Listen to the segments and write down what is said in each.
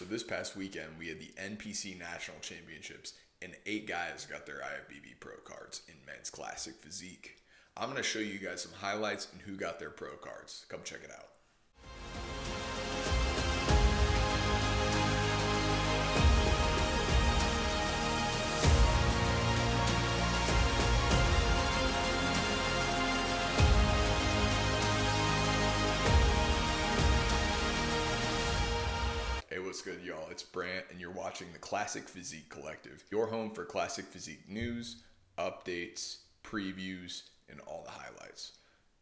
So this past weekend, we had the NPC National Championships, and 8 guys got their IFBB Pro cards in men's classic physique. I'm going to show you guys some highlights and who got their pro cards. Come check it out. Hey, what's good, y'all? It's Brant, and you're watching the Classic Physique Collective, your home for classic physique news, updates, previews, and all the highlights.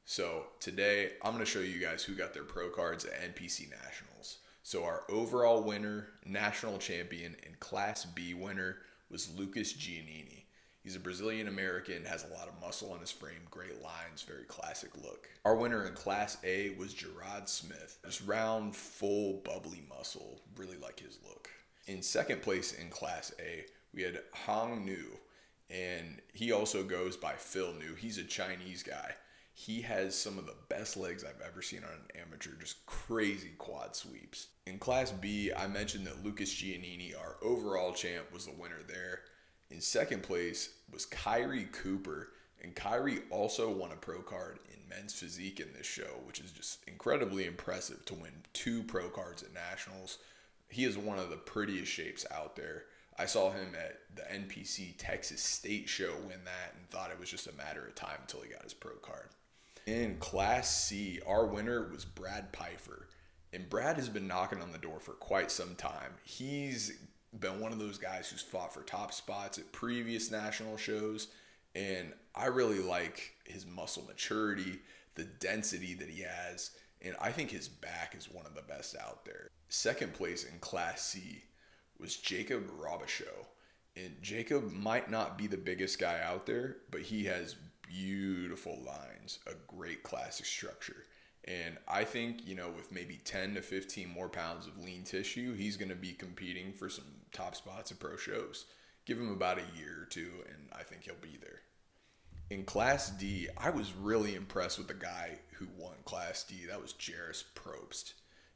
So today, I'm going to show you guys who got their pro cards at NPC Nationals. So our overall winner, national champion, and Class B winner was Lucas Giannini. He's a Brazilian American, has a lot of muscle on his frame, great lines, very classic look. Our winner in Class A was Gerard Smith. Just round, full, bubbly muscle, really like his look. In second place in Class A, we had Hong Nu, and he also goes by Phil Nu. He's a Chinese guy. He has some of the best legs I've ever seen on an amateur, just crazy quad sweeps. In Class B, I mentioned that Lucas Giannini, our overall champ, was the winner there. In second place was Kyrie Cooper, and Kyrie also won a pro card in men's physique in this show, which is just incredibly impressive to win 2 pro cards at nationals. He is one of the prettiest shapes out there. I saw him at the NPC Texas State show win that and thought it was just a matter of time until he got his pro card. In Class C, our winner was Brad Pfeiffer, and Brad has been knocking on the door for quite some time. He's been one of those guys who's fought for top spots at previous national shows, and I really like his muscle maturity, the density that he has, and I think his back is one of the best out there. Second place in Class C was Jacob Robichaud, and Jacob might not be the biggest guy out there, but he has beautiful lines, a great classic structure. And I think, with maybe 10 to 15 more pounds of lean tissue, he's going to be competing for some top spots at pro shows. Give him about a year or two, and I think he'll be there. In Class D, I was really impressed with the guy who won Class D. That was Jairus Probst.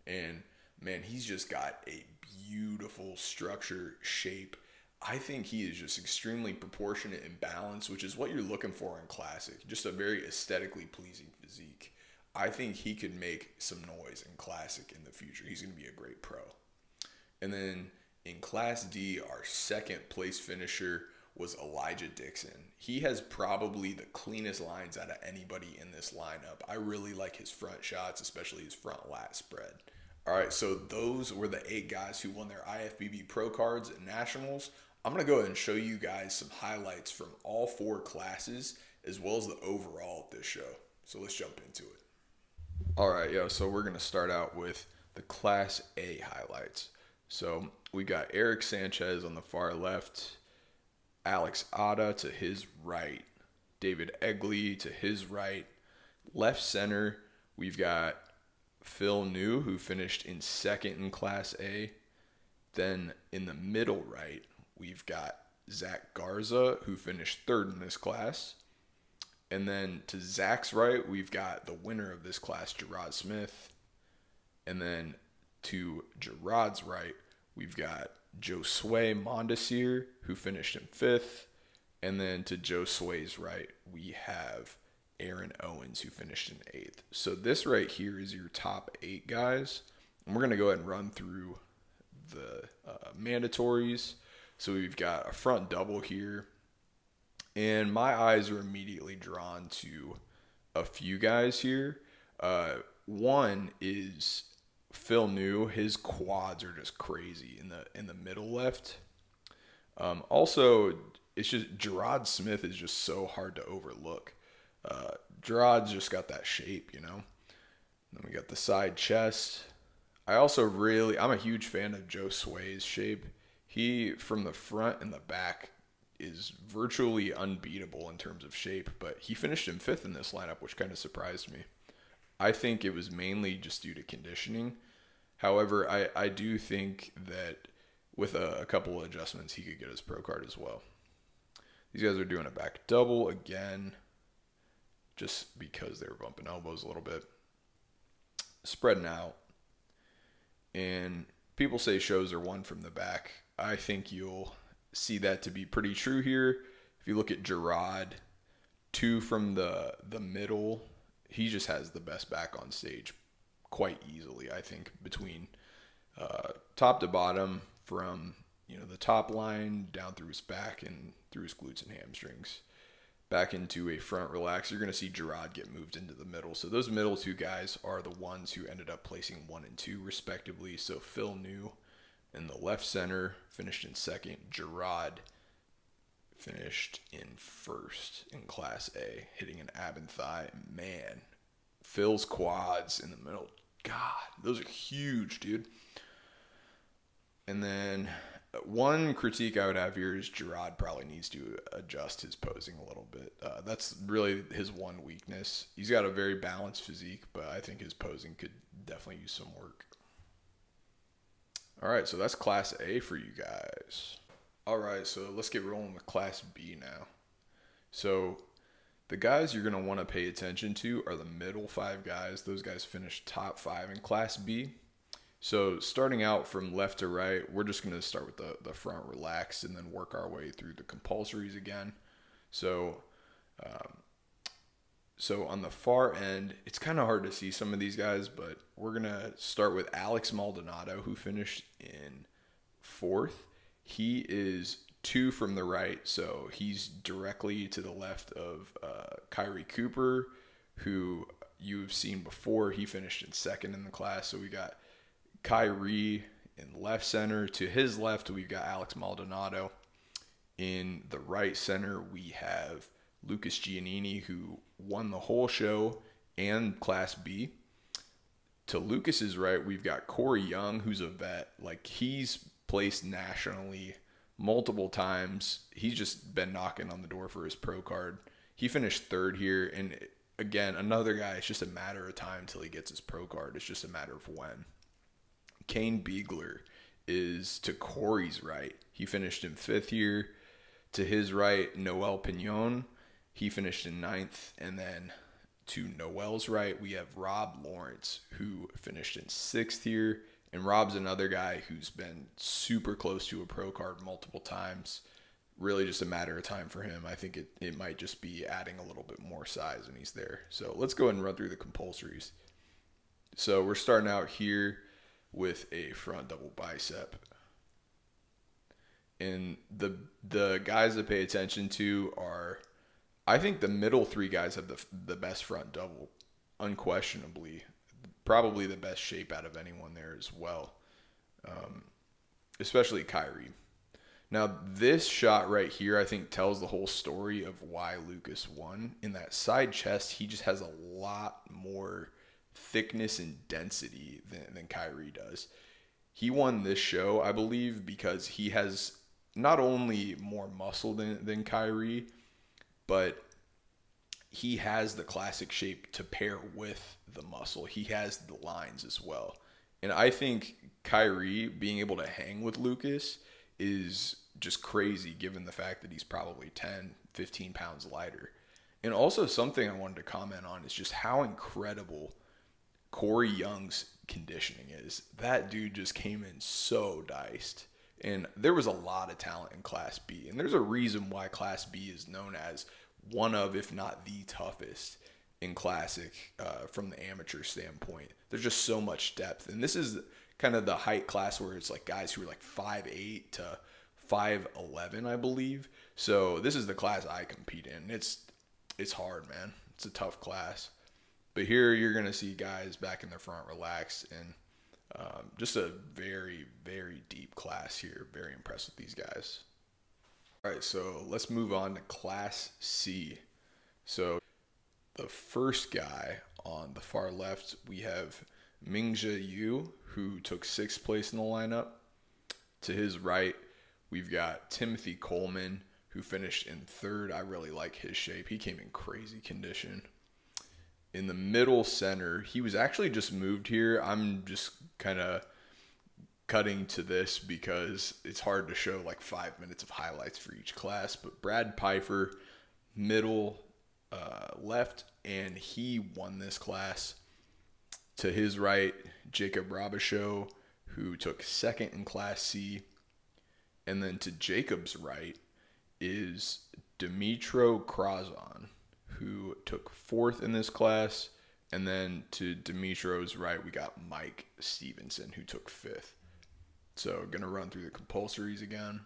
And, man, he's just got a beautiful structure, shape. I think he is just extremely proportionate and balanced, which is what you're looking for in Classic. Just a very aesthetically pleasing physique. I think he could make some noise in Classic in the future. He's going to be a great pro. And then in Class D, our second place finisher was Elijah Dixon. He has probably the cleanest lines out of anybody in this lineup. I really like his front shots, especially his front lat spread. All right, so those were the 8 guys who won their IFBB Pro cards at Nationals. I'm going to go ahead and show you guys some highlights from all 4 classes, as well as the overall at this show. So let's jump into it. All right, so we're going to start out with the Class A highlights. So we got Eric Sanchez on the far left, Alex Ada to his right, David Egley to his right. Left center, we've got Phil Nu, who finished in second in Class A. Then in the middle right, we've got Zach Garza, who finished third in this class. And then to Zach's right, we've got the winner of this class, Gerard Smith. And then to Gerard's right, we've got Josue Mondesir, who finished in 5th. And then to Josue's right, we have Aaron Owens, who finished in 8th. So this right here is your top 8 guys. And we're going to go ahead and run through the mandatories. So we've got a front double here. And my eyes are immediately drawn to a few guys here. One is Phil Nu. His quads are just crazy in the middle left. Also, it's just Gerard Smith is just so hard to overlook. Gerard's just got that shape, Then we got the side chest. I'm a huge fan of Josue's shape. He, from the front and the back, is virtually unbeatable in terms of shape, but he finished in 5th in this lineup, which kind of surprised me. I think it was mainly just due to conditioning. However, I do think that with a couple of adjustments, he could get his pro card as well. These guys are doing a back double again, just because they were bumping elbows a little bit. Spreading out. And People say shows are won from the back. I think you'll see that to be pretty true here. If you look at Gerard, 2 from the middle, he just has the best back on stage quite easily, I think, between top to bottom, from the top line down through his back and through his glutes and hamstrings back into a front relax. You're going to see Gerard get moved into the middle. So those middle 2 guys are the ones who ended up placing 1 and 2 respectively. So Phil New in the left center finished in second. Gerard finished in first in Class A, hitting an ab and thigh. Man, Phil's quads in the middle, God, those are huge, dude. And then one critique I would have here is Gerard probably needs to adjust his posing a little bit. That's really his one weakness. He's got a very balanced physique, but I think his posing could definitely use some work. All right, so that's Class A for you guys. All right, so let's get rolling with Class B now. So the guys you're going to want to pay attention to are the middle 5 guys. Those guys finished top 5 in Class B. So starting out from left to right, we're just going to start with the front relaxed and then work our way through the compulsories again. So on the far end, it's kind of hard to see some of these guys, but we're going to start with Alex Maldonado, who finished in 4th. He is 2 from the right, so he's directly to the left of Kyrie Cooper, who you've seen before. He finished in 2nd in the class. So we got Kyrie in left center. To his left, we've got Alex Maldonado. In the right center, we have Lucas Giannini, who won the whole show and Class B. To Lucas's right, we've got Corey Young, who's a vet. Like, he's placed nationally multiple times. He's just been knocking on the door for his pro card. He finished 3rd here, and again, another guy, it's just a matter of time until he gets his pro card. It's just a matter of when. Kane Beagler is to Corey's right. He finished in 5th here. To his right, Noel Pignon. He finished in 9th. And then to Noel's right, we have Rob Lawrence, who finished in 6th here. And Rob's another guy who's been super close to a pro card multiple times. Really just a matter of time for him. I think it might just be adding a little bit more size when he's there. So let's go ahead and run through the compulsories. So we're starting out here with a front double bicep. And the guys to pay attention to are, I think the middle 3 guys have the best front double, unquestionably. Probably the best shape out of anyone there as well, especially Kyrie. Now, this shot right here, I think, tells the whole story of why Lucas won. In that side chest, he just has a lot more thickness and density than Kyrie does. He won this show, I believe, because he has not only more muscle than Kyrie, but he has the classic shape to pair with the muscle. He has the lines as well. And I think Kyrie being able to hang with Lucas is just crazy, given the fact that he's probably 10, 15 pounds lighter. And also something I wanted to comment on is just how incredible Corey Young's conditioning is. That dude just came in so diced. And there was a lot of talent in Class B. And there's a reason why Class B is known as one of, if not the toughest in Classic from the amateur standpoint. There's just so much depth. And this is kind of the height class where it's like guys who are like 5'8" to 5'11", I believe. So this is the class I compete in. It's hard, man. It's a tough class. But here you're going to see guys back in their front relaxed, and just a very, very deep class here. Very impressed with these guys. All right, so let's move on to Class C. So the first guy on the far left, we have Mingja Yu, who took 6th place in the lineup. To his right, we've got Timothy Coleman, who finished in 3rd. I really like his shape. He came in crazy condition. In the middle center, he was actually just moved here. I'm just kind of cutting to this because it's hard to show like 5 minutes of highlights for each class. But Brad Pfeiffer, middle left, and he won this class. To his right, Jacob Robichaud, who took second in Class C. And then to Jacob's right is Dimitro Krazan, who took fourth in this class. And then to Dimitro's right, we got Mike Stevenson, who took fifth. So going to run through the compulsories again.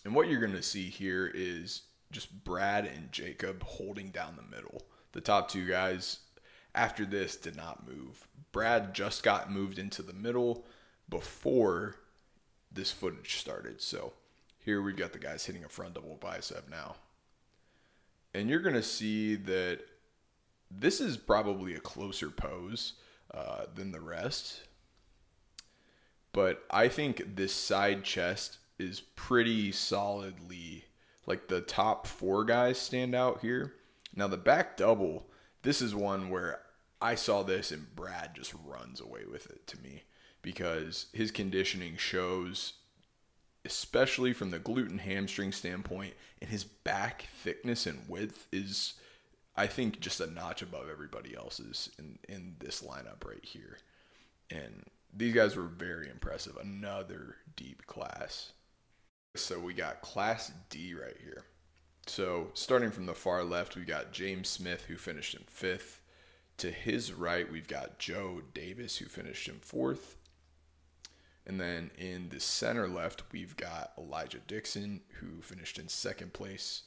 And what you're going to see here is just Brad and Jacob holding down the middle. The top two guys after this did not move. Brad just got moved into the middle before this footage started. So here we've got the guys hitting a front double bicep now. And you're going to see that this is probably a closer pose than the rest. But I think this side chest is pretty solidly, like the top four guys stand out here. Now the back double, this is one where I saw this and Brad just runs away with it to me, because his conditioning shows, especially from the glute and hamstring standpoint, and his back thickness and width is, I think, just a notch above everybody else's in this lineup right here. And these guys were very impressive. Another deep class. So we got Class D right here. So starting from the far left, we got James Smith, who finished in fifth. To his right, we've got Joe Davis, who finished in fourth. And then in the center left, we've got Elijah Dixon, who finished in second place.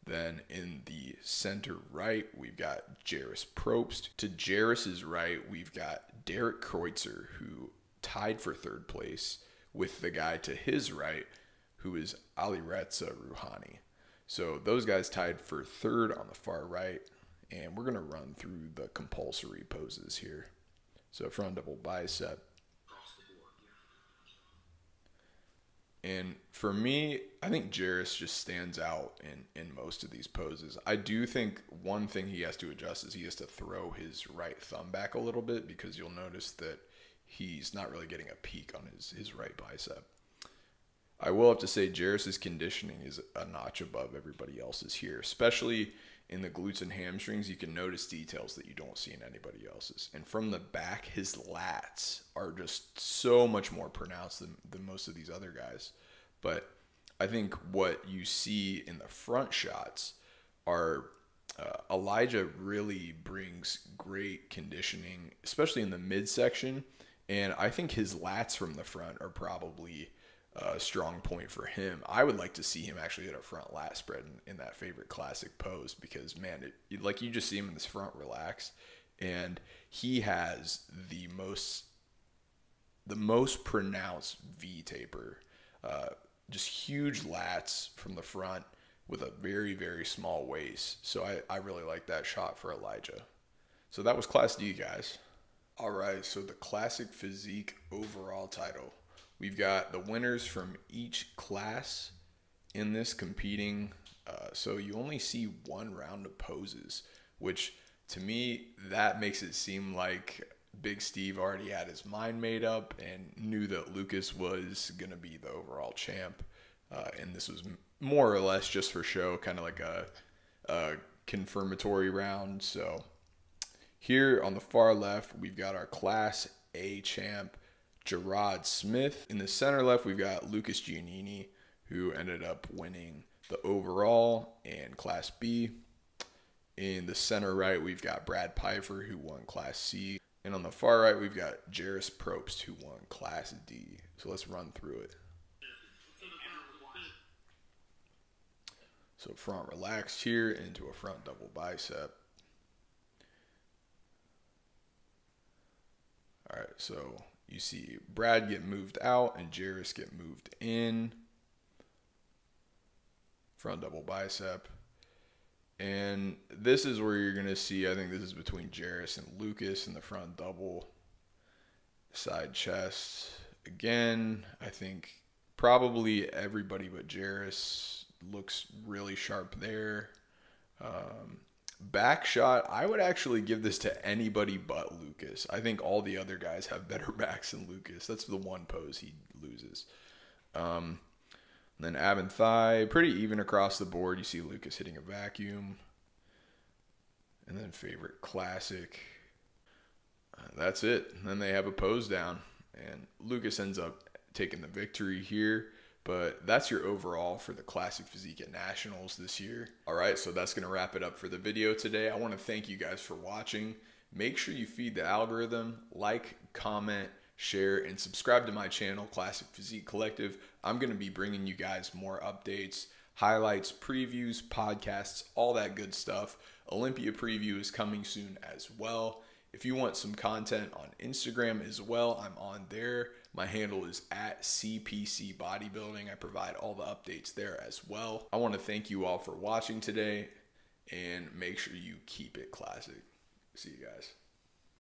Then in the center right, we've got Jairus Probst. To Jairus's right, we've got Derek Kreutzer, who tied for third place with the guy to his right, who is Alireza Rouhani. So those guys tied for third on the far right, and we're going to run through the compulsory poses here. So front double bicep. And for me, I think Jairus just stands out in most of these poses. I do think one thing he has to adjust is he has to throw his right thumb back a little bit, because you'll notice that he's not really getting a peak on his right bicep. I will have to say Jairus' conditioning is a notch above everybody else's here, especially in the glutes and hamstrings. You can notice details that you don't see in anybody else's. And from the back, his lats are just so much more pronounced than most of these other guys. But I think what you see in the front shots are Elijah really brings great conditioning, especially in the midsection. And I think his lats from the front are probably a strong point for him. I would like to see him actually hit a front lat spread in that favorite classic pose, because man, like you just see him in this front relaxed, and he has the most pronounced V taper, just huge lats from the front with a very, very small waist. So I really like that shot for Elijah. So that was Class D, guys. All right, so the Classic Physique overall title. We've got the winners from each class in this competing. So you only see one round of poses, which to me, that makes it seem like Big Steve already had his mind made up and knew that Lucas was going to be the overall champ. And this was more or less just for show, kind of like a confirmatory round. So here on the far left, we've got our Class A champ, Gerard Smith. In the center left, we've got Lucas Giannini, who ended up winning the overall and Class B. In the center right, we've got Brad Pfeiffer, who won Class C. And on the far right, we've got Jairus Probst, who won Class D. So let's run through it. So front relaxed here into a front double bicep. All right, so you see Brad get moved out and Jairus get moved in. Front double bicep. And this is where you're going to see, I think this is between Jairus and Lucas in the front double. Side chest. Again, I think probably everybody but Jairus looks really sharp there. Back shot, I would actually give this to anybody but Lucas. I think all the other guys have better backs than Lucas. That's the one pose he loses. Then ab and thigh, pretty even across the board. You see Lucas hitting a vacuum. And then favorite classic. That's it. And then they have a pose down, and Lucas ends up taking the victory here. But that's your overall for the Classic Physique at Nationals this year. All right, so that's going to wrap it up for the video today. I want to thank you guys for watching. Make sure you feed the algorithm, like, comment, share, and subscribe to my channel, Classic Physique Collective. I'm going to be bringing you guys more updates, highlights, previews, podcasts, all that good stuff. Olympia preview is coming soon as well. If you want some content on Instagram as well, I'm on there. My handle is at CPC Bodybuilding. I provide all the updates there as well. I want to thank you all for watching today, and make sure you keep it classic. See you guys.